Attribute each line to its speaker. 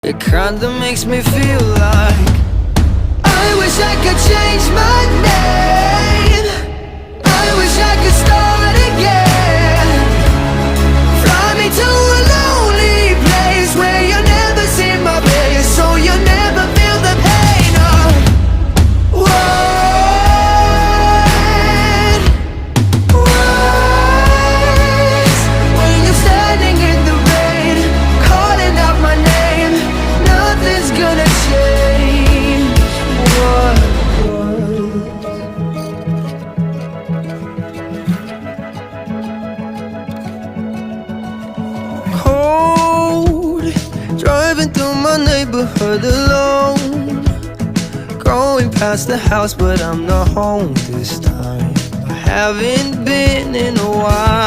Speaker 1: It kinda makes me feel like I wish I could change my name. I wish I could start again. Fly me to a lonely place where you never see my face, so you never feel the pain of words. When you're standing in the rain, calling out my name, nothing's gonna change what was. Cold, driving through my neighborhood alone, going past the house but I'm not home this time. I haven't been in a while.